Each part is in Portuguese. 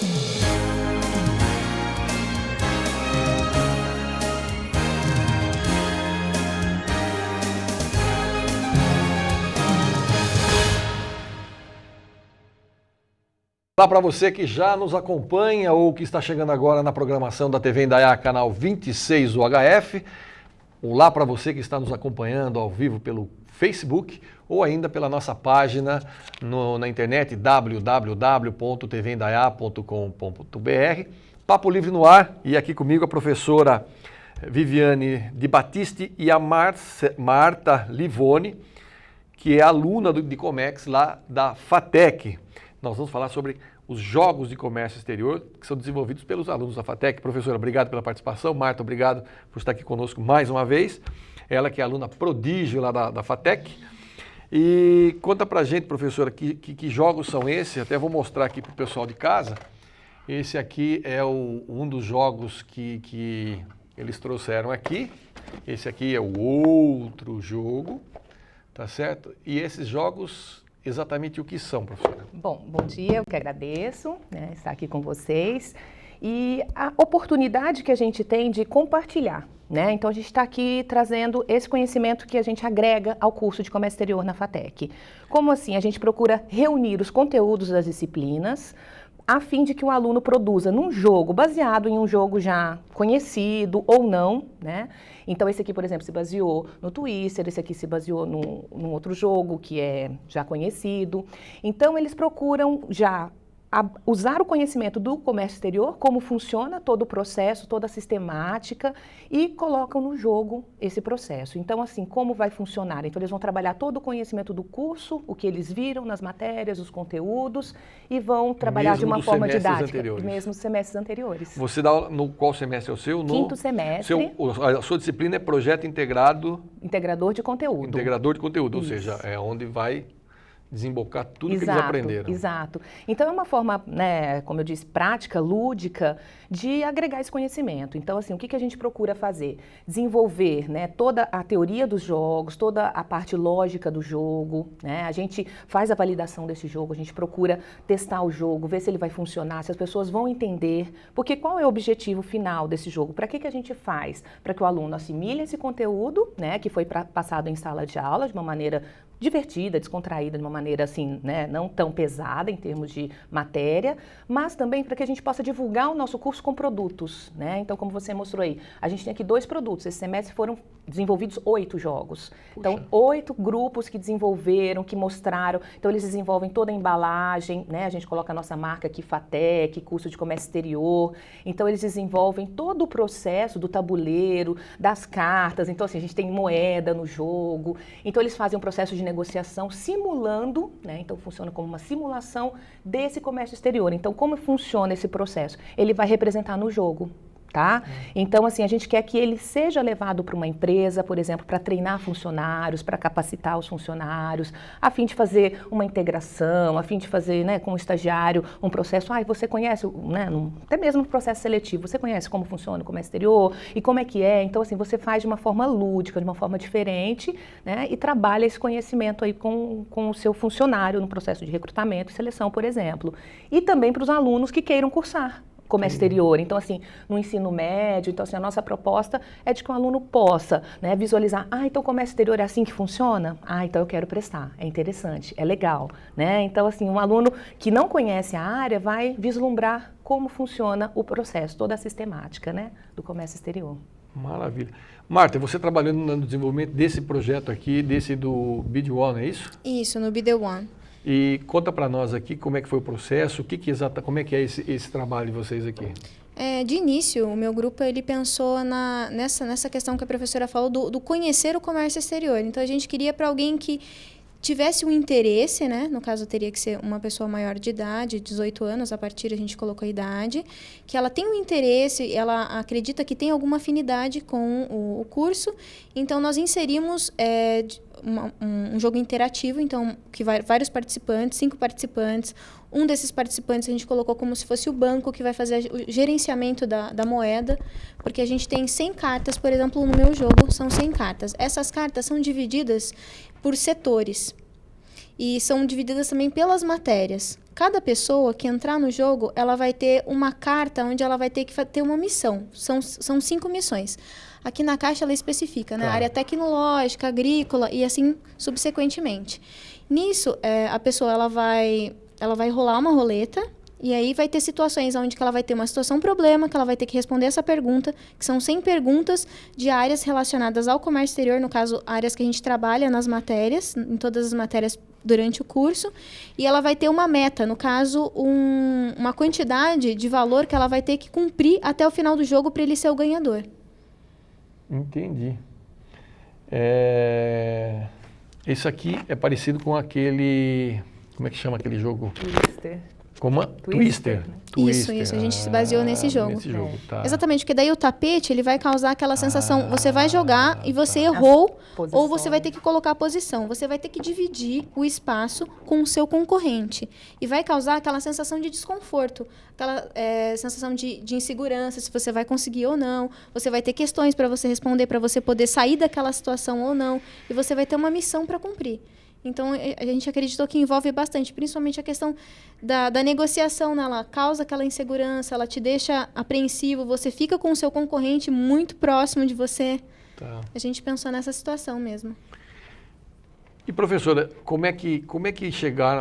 Olá para você que já nos acompanha ou que está chegando agora na programação da TV Indaiá, canal 26 UHF. Olá para você que está nos acompanhando ao vivo pelo Facebook ou ainda pela nossa página na internet www.tvindaiá.com.br. Papo Livre no ar, e aqui comigo a professora Viviane de Batiste e a Marta Livoni, que é aluna de Comex lá da FATEC. Nós vamos falar sobre os Jogos de Comércio Exterior que são desenvolvidos pelos alunos da FATEC. Professora, obrigado pela participação. Marta, obrigado por estar aqui conosco mais uma vez. Ela que é aluna prodígio lá da FATEC. E conta pra gente, professora, que jogos são esses? Até vou mostrar aqui para o pessoal de casa. Esse aqui é um dos jogos que eles trouxeram aqui. Esse aqui é o outro jogo, tá certo? E esses jogos... exatamente o que são, professora? Bom dia, eu que agradeço, estar aqui com vocês e a oportunidade que a gente tem de compartilhar, Então a gente está aqui trazendo esse conhecimento que a gente agrega ao curso de Comércio Exterior na FATEC. Como assim? A gente procura reunir os conteúdos das disciplinas a fim de que o aluno produza num jogo baseado em um jogo já conhecido ou não, Então esse aqui, por exemplo, se baseou no Twister, esse aqui se baseou num outro jogo que é já conhecido. Então eles procuram já usar o conhecimento do comércio exterior, como funciona todo o processo, toda a sistemática, e colocam no jogo esse processo. Então, assim, como vai funcionar? Então, eles vão trabalhar todo o conhecimento do curso, o que eles viram nas matérias, os conteúdos, e vão trabalhar de uma forma didática, mesmo nos semestres anteriores. Você dá aula no qual semestre é o seu? Quinto semestre. A sua disciplina é Projeto Integrado... Integrador de Conteúdo. Integrador de Conteúdo, ou seja, é onde vai... desembocar tudo que eles aprenderam. Exato. Então, é uma forma, como eu disse, prática, lúdica, de agregar esse conhecimento. Então, assim, o que a gente procura fazer? Desenvolver toda a teoria dos jogos, toda a parte lógica do jogo, A gente faz a validação desse jogo, a gente procura testar o jogo, ver se ele vai funcionar, se as pessoas vão entender. Porque qual é o objetivo final desse jogo? Para que a gente faz? Para que o aluno assimile esse conteúdo, que foi passado em sala de aula, de uma maneira divertida, descontraída, de uma maneira assim, não tão pesada em termos de matéria, mas também para que a gente possa divulgar o nosso curso com produtos, Então, como você mostrou aí, a gente tem aqui 2 produtos. Esse semestre foram desenvolvidos 8 jogos. Puxa. Então, 8 grupos que desenvolveram, que mostraram. Então, eles desenvolvem toda a embalagem, A gente coloca a nossa marca aqui, FATEC, curso de comércio exterior. Então, eles desenvolvem todo o processo do tabuleiro, das cartas. Então, assim, a gente tem moeda no jogo. Então, eles fazem um processo de negociação simulando, Então funciona como uma simulação desse comércio exterior. Então, como funciona esse processo? Ele vai representar no jogo. Então, assim, a gente quer que ele seja levado para uma empresa, por exemplo, para treinar funcionários, para capacitar os funcionários, a fim de fazer uma integração, a fim de fazer, com o estagiário, um processo. Você conhece, até mesmo no processo seletivo, você conhece como funciona o comércio exterior e como é que é? Então, assim, você faz de uma forma lúdica, de uma forma diferente, e trabalha esse conhecimento aí com o seu funcionário no processo de recrutamento e seleção, por exemplo. E também para os alunos que queiram cursar comércio exterior. Então, assim, no ensino médio, então, assim, a nossa proposta é de que o aluno possa, visualizar, então o comércio exterior é assim que funciona? Então eu quero prestar, é interessante, é legal, Então, assim, um aluno que não conhece a área vai vislumbrar como funciona o processo, toda a sistemática, do comércio exterior. Maravilha. Marta, você trabalhando no desenvolvimento desse projeto aqui, desse do Bid One, é isso? Isso, no Bid One. E conta para nós aqui como é que foi o processo, como é que é esse trabalho de vocês aqui? De início, o meu grupo ele pensou nessa questão que a professora falou do conhecer o comércio exterior. Então, a gente queria para alguém que tivesse um interesse, No caso, teria que ser uma pessoa maior de idade, 18 anos, a partir a gente colocou a idade, que ela tem um interesse, ela acredita que tem alguma afinidade com o curso. Então, nós inserimos um jogo interativo, então, que vários participantes, 5 participantes. Um desses participantes a gente colocou como se fosse o banco que vai fazer o gerenciamento da moeda, porque a gente tem 100 cartas, por exemplo, no meu jogo são 100 cartas. Essas cartas são divididas por setores e são divididas também pelas matérias. cada pessoa que entrar no jogo, ela vai ter uma carta onde ela vai ter que ter uma missão. São 5 missões. Aqui na caixa ela especifica, né? Área tecnológica, agrícola e assim subsequentemente. Nisso, a pessoa ela vai rolar uma roleta. E aí vai ter situações onde que ela vai ter uma situação problema, que ela vai ter que responder essa pergunta, que são 100 perguntas de áreas relacionadas ao comércio exterior, no caso, áreas que a gente trabalha nas matérias, em todas as matérias durante o curso, e ela vai ter uma meta, no caso, uma quantidade de valor que ela vai ter que cumprir até o final do jogo para ele ser o ganhador. Entendi. Isso aqui é parecido com aquele... Como é que chama aquele jogo? Twister. Como? Twister. Isso, a gente se baseou nesse jogo. Tá. Exatamente, porque daí o tapete ele vai causar aquela sensação, você vai jogar e você errou, ou você vai ter que colocar a posição. Você vai ter que dividir o espaço com o seu concorrente. E vai causar aquela sensação de desconforto, aquela sensação de insegurança, se você vai conseguir ou não. Você vai ter questões para você responder, para você poder sair daquela situação ou não. E você vai ter uma missão para cumprir. Então, a gente acreditou que envolve bastante, principalmente a questão da negociação, né? Ela causa aquela insegurança, ela te deixa apreensivo, você fica com o seu concorrente muito próximo de você. Tá. A gente pensou nessa situação mesmo. E, professora, como é que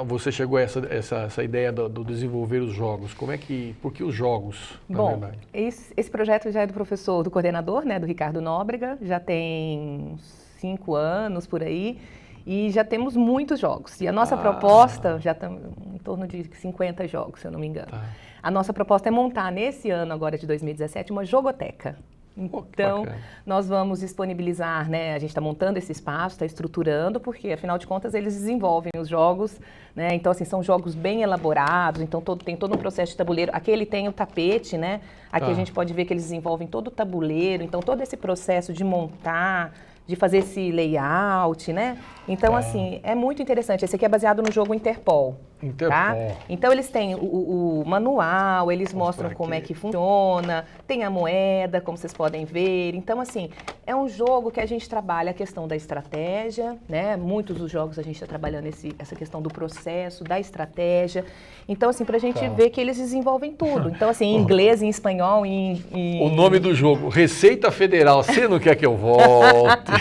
você chegou a essa ideia do desenvolver os jogos? Por que os jogos, na verdade? Esse projeto já é do coordenador, né, do Ricardo Nóbrega, já tem uns 5 anos por aí. E já temos muitos jogos. E a nossa proposta, já estamos em torno de 50 jogos, se eu não me engano. Tá. A nossa proposta é montar, nesse ano agora de 2017, uma jogoteca. Então, nós vamos disponibilizar, né? A gente está montando esse espaço, está estruturando, porque, afinal de contas, eles desenvolvem os jogos, né? Então, assim, são jogos bem elaborados, então tem todo um processo de tabuleiro. Aqui ele tem o tapete, né? Aqui a gente pode ver que eles desenvolvem todo o tabuleiro, então todo esse processo de montar, de fazer esse layout, né? Então, assim, é muito interessante. Esse aqui é baseado no jogo Interpol. Tá? Então, eles têm o manual, eles mostram como é que funciona, tem a moeda, como vocês podem ver. Então, assim, é um jogo que a gente trabalha a questão da estratégia, né? Muitos dos jogos a gente está trabalhando essa questão do processo, da estratégia. Então, assim, para a gente ver que eles desenvolvem tudo. Então, assim, em inglês, em espanhol, O nome do jogo, Receita Federal, você não quer que eu volte?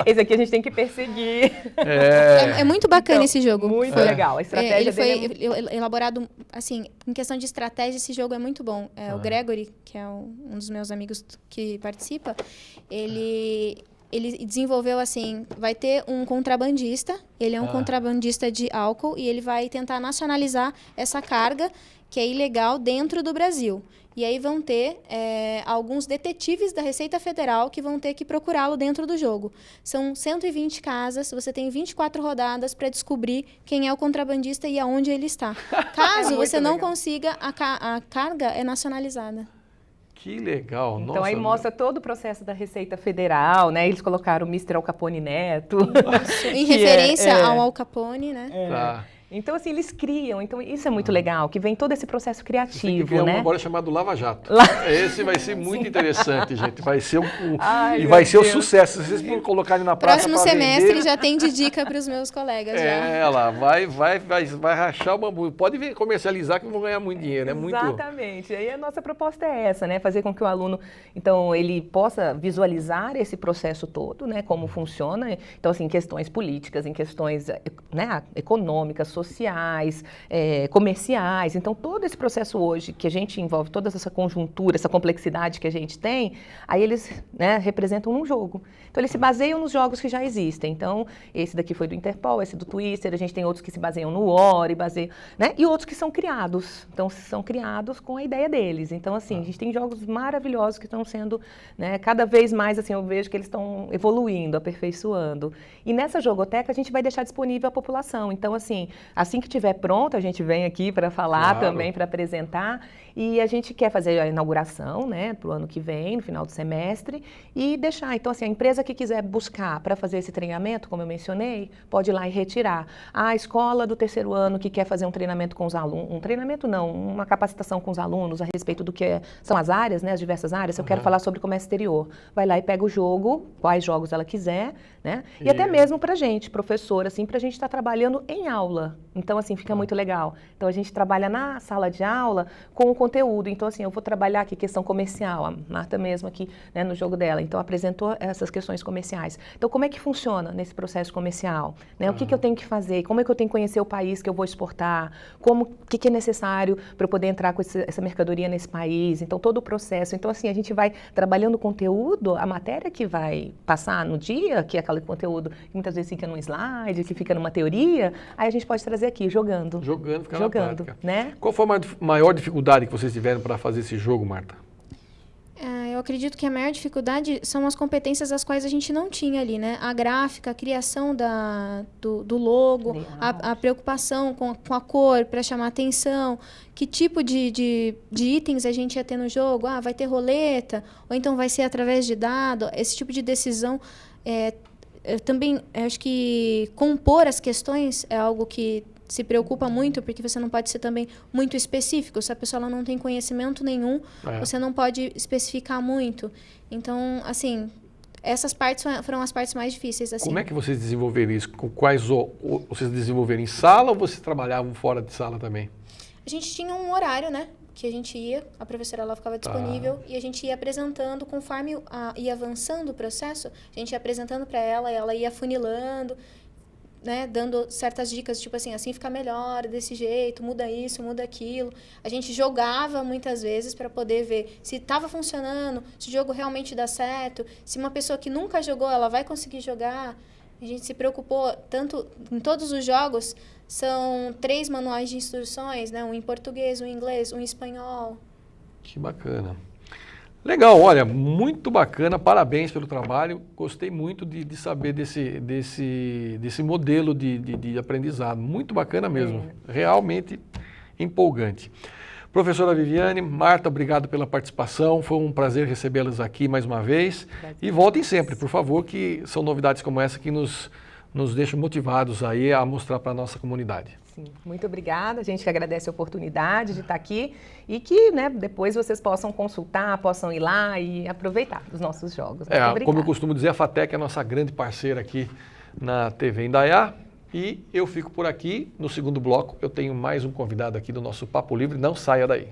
Esse aqui a gente tem que perseguir. É muito bacana esse jogo. Muito legal. A estratégia ele foi elaborado, assim, em questão de estratégia, esse jogo é muito bom. O Gregory, que é um dos meus amigos que participa, ele desenvolveu assim, vai ter um contrabandista, ele é um contrabandista de álcool e ele vai tentar nacionalizar essa carga que é ilegal dentro do Brasil. E aí vão ter alguns detetives da Receita Federal que vão ter que procurá-lo dentro do jogo. São 120 casas, você tem 24 rodadas para descobrir quem é o contrabandista e aonde ele está. Caso você não consiga, a carga é nacionalizada. Que legal, então, nossa. Aí mostra todo o processo da Receita Federal, né? Eles colocaram o Mr. Al Capone Neto. Em referência ao Al Capone, né? Tá. Então, assim, eles criam. Então, isso é muito legal, que vem todo esse processo criativo, tem que criar né? um agora chamado Lava Jato. Esse vai ser muito interessante, gente. Vai ser o sucesso. Se vocês colocarem na praça próximo semestre já tem de dica para os meus colegas. Ela vai rachar o bambu. Pode vir comercializar que vão ganhar muito dinheiro. Exatamente. Aí a nossa proposta é essa, né? Fazer com que o aluno, então, ele possa visualizar esse processo todo, né? Como funciona. Então, assim, em questões políticas, em questões, né, econômicas, sociais, comerciais. Então, todo esse processo hoje, que a gente envolve toda essa conjuntura, essa complexidade que a gente tem, aí eles, né, representam num jogo. Então, eles se baseiam nos jogos que já existem. Então, esse daqui foi do Interpol, esse do Twister, a gente tem outros que se baseiam no Ori, né, e outros que são criados. Então, são criados com a ideia deles. Então, assim, a gente tem jogos maravilhosos que estão sendo, né, cada vez mais, assim, eu vejo que eles estão evoluindo, aperfeiçoando. E nessa jogoteca, a gente vai deixar disponível à população. Então, assim que estiver pronto, a gente vem aqui para falar também, para apresentar. E a gente quer fazer a inauguração, né, para o ano que vem, no final do semestre, e deixar. Então, assim, a empresa que quiser buscar para fazer esse treinamento, como eu mencionei, pode ir lá e retirar. A escola do 3º ano que quer fazer um treinamento com os alunos, uma capacitação com os alunos a respeito do que são as áreas, né, as diversas áreas. Eu quero falar sobre comércio exterior. Vai lá e pega o jogo, quais jogos ela quiser, né, e até mesmo para a gente, professor, assim, para a gente estar trabalhando em aula. aula. Então, assim, fica muito legal. Então, a gente trabalha na sala de aula com o conteúdo. Então, assim, eu vou trabalhar aqui questão comercial. A Marta mesmo aqui, né, no jogo dela. Então, apresentou essas questões comerciais. Então, como é que funciona nesse processo comercial? Né? O que eu tenho que fazer? Como é que eu tenho que conhecer o país que eu vou exportar? O que é necessário para eu poder entrar com essa mercadoria nesse país? Então, todo o processo. Então, assim, a gente vai trabalhando o conteúdo, a matéria que vai passar no dia, que é aquele conteúdo que muitas vezes fica num slide, que fica numa teoria, aí a gente pode trazer aqui, jogando, fica na prática. Né? Qual foi a maior dificuldade que vocês tiveram para fazer esse jogo, Marta? Eu acredito que a maior dificuldade são as competências as quais a gente não tinha ali, né? A gráfica, a criação do logo, a preocupação com a cor para chamar atenção, que tipo de itens a gente ia ter no jogo, vai ter roleta, ou então vai ser através de dado, esse tipo de decisão. Eu também acho que compor as questões é algo que se preocupa muito, porque você não pode ser também muito específico. Se a pessoa ela não tem conhecimento nenhum, você não pode especificar muito. Então, assim, essas partes foram as partes mais difíceis. Assim. Como é que vocês desenvolveram isso? Vocês desenvolveram em sala ou vocês trabalhavam fora de sala também? A gente tinha um horário, né? Que a gente ia, a professora ela ficava disponível e a gente ia apresentando conforme ia avançando o processo, a gente ia apresentando para ela ia afunilando, né, dando certas dicas, tipo assim fica melhor, desse jeito, muda isso, muda aquilo. A gente jogava muitas vezes para poder ver se estava funcionando, se o jogo realmente dá certo, se uma pessoa que nunca jogou, ela vai conseguir jogar. A gente se preocupou tanto em todos os jogos. São 3 manuais de instruções, né? Um em português, um em inglês, um em espanhol. Que bacana. Legal, olha, muito bacana, parabéns pelo trabalho. Gostei muito de saber desse modelo de aprendizado. Muito bacana mesmo, realmente empolgante. Professora Viviane, Marta, obrigado pela participação. Foi um prazer recebê-las aqui mais uma vez. E voltem sempre, por favor, que são novidades como essa que nos deixam motivados aí a mostrar para a nossa comunidade. Sim, muito obrigada. A gente que agradece a oportunidade de estar aqui e que, né, depois vocês possam consultar, possam ir lá e aproveitar os nossos jogos. Muito obrigada. Como eu costumo dizer, a FATEC é a nossa grande parceira aqui na TV Indaiá. E eu fico por aqui. No segundo bloco, eu tenho mais um convidado aqui do nosso Papo Livre. Não saia daí.